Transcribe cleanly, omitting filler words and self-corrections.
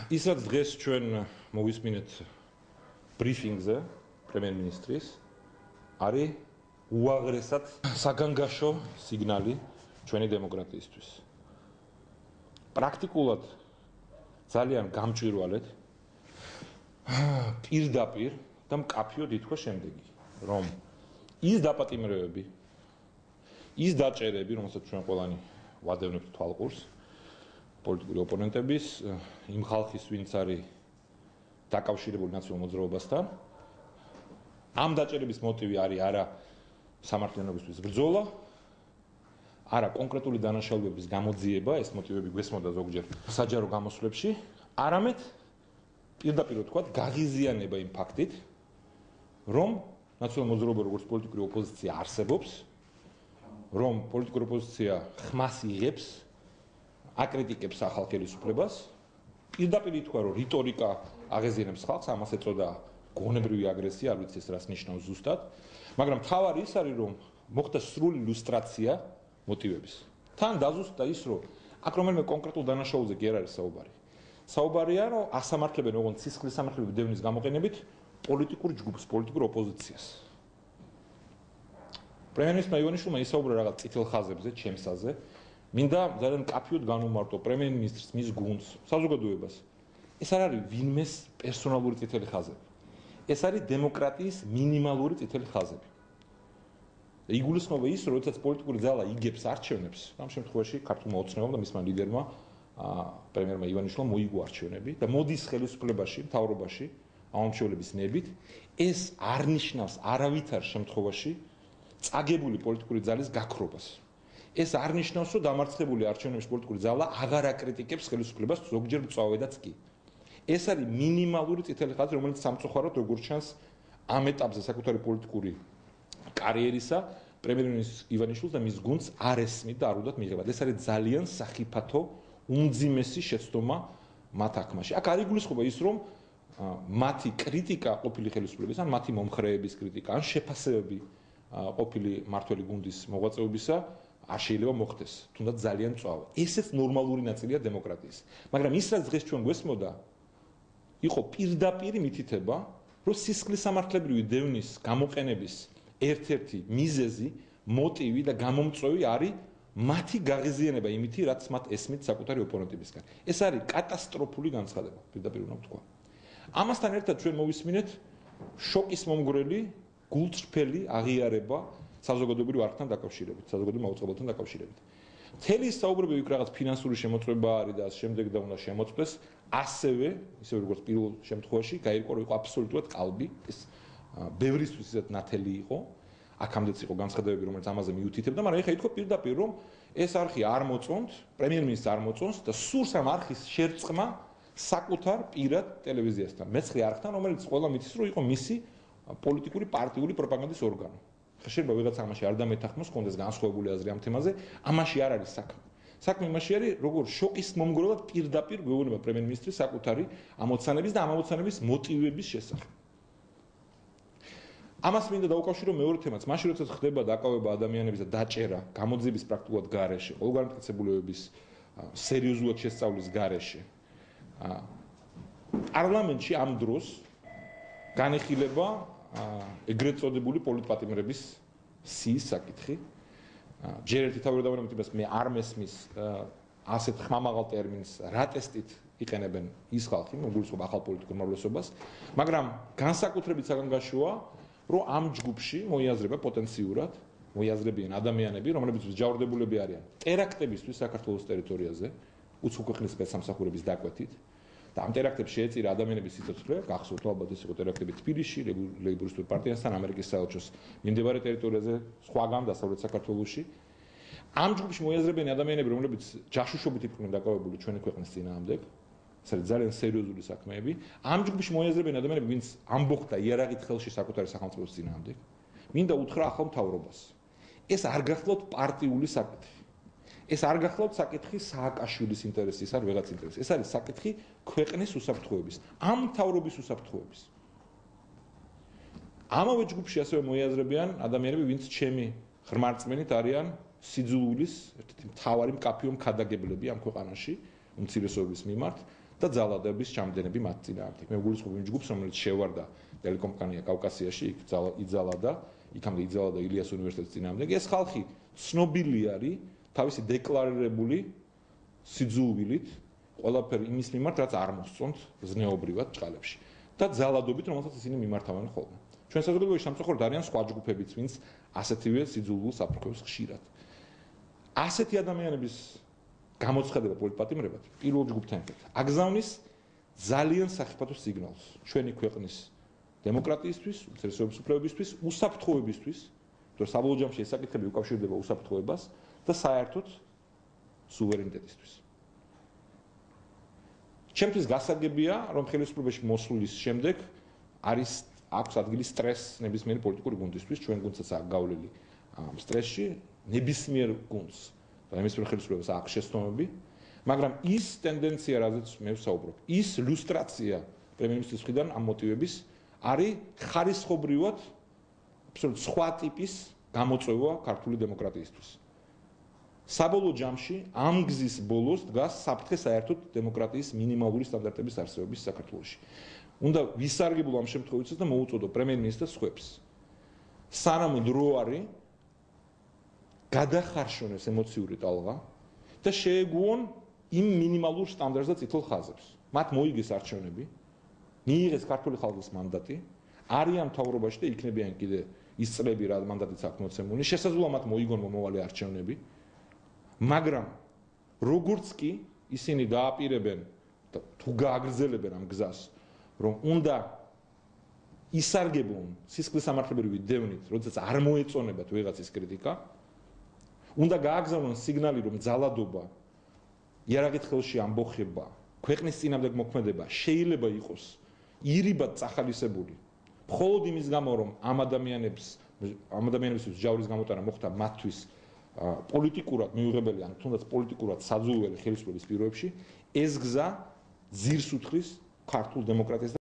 ის რაც დღეს ჩვენ მოვისმინეთ ბრიფინგზე პრემიერ-მინისტრის არის უაღრესად საგანგაშო სიგნალი ჩვენი დემოკრატიისთვის. პრაქტიკულად ძალიან გამჭვირვალედ პირდაპირ და მკაფიოდ ითქვა შემდეგი, რომ ის დაპატიმრებები, ის დაჭერები, რომელსაც ჩვენ ყველანი ვადევნებთ თვალყურს, პოლიტიკური ოპონენტების, იმ ხალხის, ვინც არის დაკავშირებული ნაციონალურ მოძრაობასთან, ამ დაჭერების მოტივი არის არა სამართლიანობისთვის ბრძოლა, არა კონკრეტული დანაშაულებების გამოძიება, ეს მოტივები გვესმოდა ზოგჯერ საჯარო გამოსვლებში, არამედ პირდაპირ ვთქვათ, გაღიზიანება იმ ფაქტით, რომ ნაციონალურ მოძრაობა როგორც პოლიტიკური ოპოზიცია არსებობს, რომ პოლიტიკური ოპოზიცია ხმას იღებს, აკრიტიკებს ახალ ხელისუფლებას, პირდაპირ ითქვა, რომ რიტორიკა აღეზიანებს ხალხს, ამას ეწოდა გონებრივი აგრესია, არ ვიცი ეს რას ნიშნავს ზუსტად, მაგრამ თავარი ის არის, რომ მოხდა სრული ილუსტრაცია მოტივების. თან დაზუსტდა ის, რომ აქ რომელიმე კონკრეტულ დანაშაულზე კი არ არის საუბარი. საუბარია, რომ ასამართლებენ ოღონდ სისხლის სამართლებრივი დევნის გამოყენებით პოლიტიკურ ჯგუფს, პოლიტიკურ ოპოზიციას. პრემიერ-მინისტრმა ივანიშვილმა ისაუბრა რაღაც წითელ ხაზებზე, ჩემსაზე. მინდა ძალიან მკაფიოდ განვმარტო პრემიერ-მინისტრს, მის გუნდს, საზოგადოებას. ეს არ არის ვინმეს პერსონალური წითელი ხაზები. ეს არის დემოკრატიის მინიმალური წითელი ხაზები. იგულისხმება ის, რომ როდესაც პოლიტიკური ძალა იგებს არჩევნებს, ამ შემთხვევაში ქართულმა ოცნებამ და მისმა ლიდერმა პრემიერმა ივანიშვილმა მოიგო არჩევნები და მოდის ხელისუფლებაში, მთავრობაში, ამომრჩევლების ნებით, ეს არ ნიშნავს არავითარ შემთხვევაში წაგებული პოლიტიკური ძალის გაქრობას. ეს არ ნიშნავს, რომ დამარცხებული არჩევნებში პოლიტიკური ძალა აღარ აკრიტიკებს ხელისუფლებას ზოგჯერ მწვავედაც კი. ეს არის მინიმალური წითელი ხაზი, რომელიც სამწუხაროდ როგორც ჩანს ამ ეტაპზე საკუთარი პოლიტიკური კარიერისა პრემიერ-მინისტრ ივანიშვილს და მის გუნდს არ ესმით და არ უნდათ მიიღებათ. ეს არის ძალიან სახიფათო, უმძიმესი შეცდომა მათ აქმაში. აქ არ იგულისხმება ის, რომ მათი კრიტიკა ყოფილი ხელისუფლების, ან მათი მომხრეების კრიტიკა, ან შეფასებები ყოფილი მართველი გუნდის მოღვაწეობისა არ შეიძლება მოხდეს, თუნდაც ძალიან მწვავე. ესეც ნორმალური ნაწილია დემოკრატიის. მაგრამ ის რაც დღეს ჩვენ გვესმოდა, იყო პირდაპირი მითითება, რომ სისხლის სამართლებრივი დევნის გამოყენების ერთ-ერთი მიზეზი, მოტივი და გამომწვევი არის მათი გაღიზიანება იმითი, რაც მათ ესმით საკუთარი ოპონენტებისგან. ეს არის კატასტროფული განცხადება, პირდაპირ უნდა ვთქვა. ამასთან ერთად ჩვენ მოვისმინეთ შოკის მომგვრელი, გულწრფელი აღიარება საზოგადოებრივ არხთან დაკავშირებით, საზოგადოებრივ მაუწყებელთან დაკავშირებით. მთელი ის საუბრები იქ რაღაც ფინანსური შემოწმება არის და ამ შემდეგ და უნდა შემოწმდეს, ასევე, ისე როგორც პირველ შემთხვევაში, გაირკვა რომ იყო აბსოლუტურად კალბი, ეს ბევრისთვის ისეთ ნათელი იყო, აქამდეც იყო განცხადებები, რომელიც ამაზე მიუთითებდა, მაგრამ ეხლა ითქვა პირდაპირ, რომ ეს არხი არ მოწონთ, პრემიერ-მინისტრს არ მოწონს და სურს ამ არხის შერწყმა საკუთარ პირად ტელევიზიასთან, მეცხრე არხთან, რომელიც ყველა მითის, რომ იყო მისი პოლიტიკური პარტიული პროპაგანდის ორგანო. შეიძლება ვიღაცა ამაში არ დამეთანხმოს, კონდეს განსხვავებული აზრი ამ თემაზე, ამაში არ არის საქმე. საქმე იმაში არის, როგორ შოკის მომგვრელად პირდაპირ გვეუბნება პრემიერ-მინისტრი საკუთარი ამოცანების და ამ ამოცანების მოტივების შესახებ. ამას მინდა დაუკავშირო მეორე თემაც, მაშინ როდესაც ხდება დაკავება ადამიანების და დაჭერა, გამოძიების პრაქტიკულად გარეშე, ყოველგვარი მტკიცებულებების სერიოზულად შესწავლის გარეშე. პარლამენტში ამ დროს განეხილება ეგრეთ წოდებული პოლიტპატიმრების სიის საკითხი. ჯერ ერთი თავმჯდომარემ იმას მე არ მესმის ასეთ ხმამაღალ ტერმინს რა ტესტით იყენებენ ის ხალხი, მოგულისხმობ ახალ პოლიტიკურ უმრავლესობას, მაგრამ განსაკუთრებით საგანგაშოა, რომ ამ ჯგუფში მოიაზრება პოტენციურად, მოიაზრებიან ადამიანები, რომლებიც მსჯავრდებულები არიან ტერაქტებისთვის საქართველოს ტერიტორიაზე, უცხო ქვეყნის спецსამსახურების დაკვეთით. და ამ ტერაქტებს შეეწირა ადამიანების სიცოცხლე, გახსოვთ ალბათ ეს იყო ტერაქტები თბილისში, ლეიბორისტულ პარტიასთან, ამერიკის საელჩოს მიმდებარე ტერიტორიაზე, სხვაგან დასავლეთ საქართველოში. ამ ჯგუფში მოიაზრებიან ადამიანები, რომლებიც ჯაშუშობით იყვნენ დაკავებული ჩვენი ქვეყნის წინააღმდეგ, ეს არის ძალიან სერიოზული საქმეები. ამ ჯგუფში მოიაზრებიან ადამიანები, ვინც ამბოხდა იარაღით ხელში საკუთარი სახელმწიფოს წინააღმდეგ. მინდა უთხრა ახალ მთავრობას. ეს არ გახლავთ პარტიული საკითხი. ეს არ გახლავთ საკითხი სააკაშვილის ინტერესის არ ვიღაც ინტერესის. ეს არის საკითხი ქვეყნის უსაფრთხოების, ამ მთავრობის უსაფრთხოების. ამავე ჯგუფში ასევე მოიაზრებიან ადამიანები, ვინც ჩემი ღრმარწმენით არიან სიძულვილის ერთ-ერთი მთავარი მკაფიო მქადაგებლები ამ ქვეყანაში, უმცირესობების მიმართ და ძალადობის ჩამდენები მათ წინააღმდეგ. მე ვგულისხმობ იმ ჯგუფს, რომელიც შევარდა ტელეკომპანია კავკასიაში, იქ იძალადა, იქამდე იძალადა ილიას უნივერსიტეტის წინააღმდეგ. ეს ხალხი ცნობილი არის თავისი დეკლარირებული სიძულვილით, ყველაფერი იმის მიმართ, რაც არ მოსწონთ ზნეობრივად ჭყალებში და ძალადობით, რომელსაც ისინი მიმართავენ ხოლმე. ჩვენ საზოგადოებაში სამწუხაროდ არიან სხვა ჯგუფებიც, ვინც ასეთივე სიძულვილს აფრქვევს ხშირად. ასეთი ადამიანების გამოცხადება პოლიტპატიმრებად პირველ ჯგუფთან ერთად აგზავნის ძალიან სახიფათო სიგნალს ჩვენი ქვეყნის დემოკრატიისთვის, უმცირესობების უფლებებისთვის, უსაფრთხოებისთვის, თუ საბოლოო ჯამში ეს საკითხები უკავშირდება უსაფრთხოებას და საერთოდ სუვერენიტეტისთვის. ჩემთვის გასაგებია, რომ ხელისუფლებაში მოსulis შემდეგ აქვს ადგილი სტრესს ნებისმიერი პოლიტიკური გუნდისთვის, ჩვენ გუნდსაც აქვს გავლილი ამ სტრესში, ნებისმიერ გუნდს და ნებისმიერ ხელისუფლებას აქვს შეცდომები, მაგრამ ის ტენდენცია, რაზეც მე ვსაუბრობ, ის ლუსტრაცია პრემიერ-მინისტრის მხრიდან ამ მოტივების არის ხარისხობრივად აბსოლუტურად სხვა ტიპის გამოწვევა ქართული დემოკრატიისთვის. საბოლოო ჯამში ამ გზის ბოლოს დგას საფრთხე საერთოდ დემოკრატიის მინიმალური სტანდარტების არსებობის საქართველოში. უნდა ვისარგებლო ამ შემთხვევაშიც და მოუწოდო პრემიერ-მინისტრს ხვებს. სანამ დრო არის გადახარშონეს ემოციური ტალღა და შეეგუონ იმ მინიმალურ სტანდარტს და წითელ ხაზებს. მათ მოიგეს არჩევნები, მიიღეს ქართული ხალხის მანდატი, არიან მთავრობაში და იქნებიან კიდე ის წლები, რა მანდატიც აქვს მოცემული. შესაძლოა მათ მოიგონ მომავალი არჩევნები. მაგრამ როგორც კი ისინი დააპირებენ და თუ გააგრძელებენ ამ გზას, რომ უნდა ისარგებლონ სისხლის სამართლებრივი დევნით, როდესაც არ მოეწონებათ ვიღაცის კრიტიკა, უნდა გააგზავნონ სიგნალი, რომ ძალადობა, იარაღით ხელში ამბოხება, ქვეყნის წინააღმდეგ მოქმედება შეიძლება იყოს ირიბად წახალისებული. მხოლოდ იმის გამო, რომ ამ ადამიანებისთვის ჯავრის გამოტანა მოხდა მათთვის პოლიტიკურად მიუღებელი ან თუნდაც პოლიტიკურად საძულველი ხელისუფლების პირობებში, ეს გზა ძირს უთხრის ქართულ დემოკრატიას.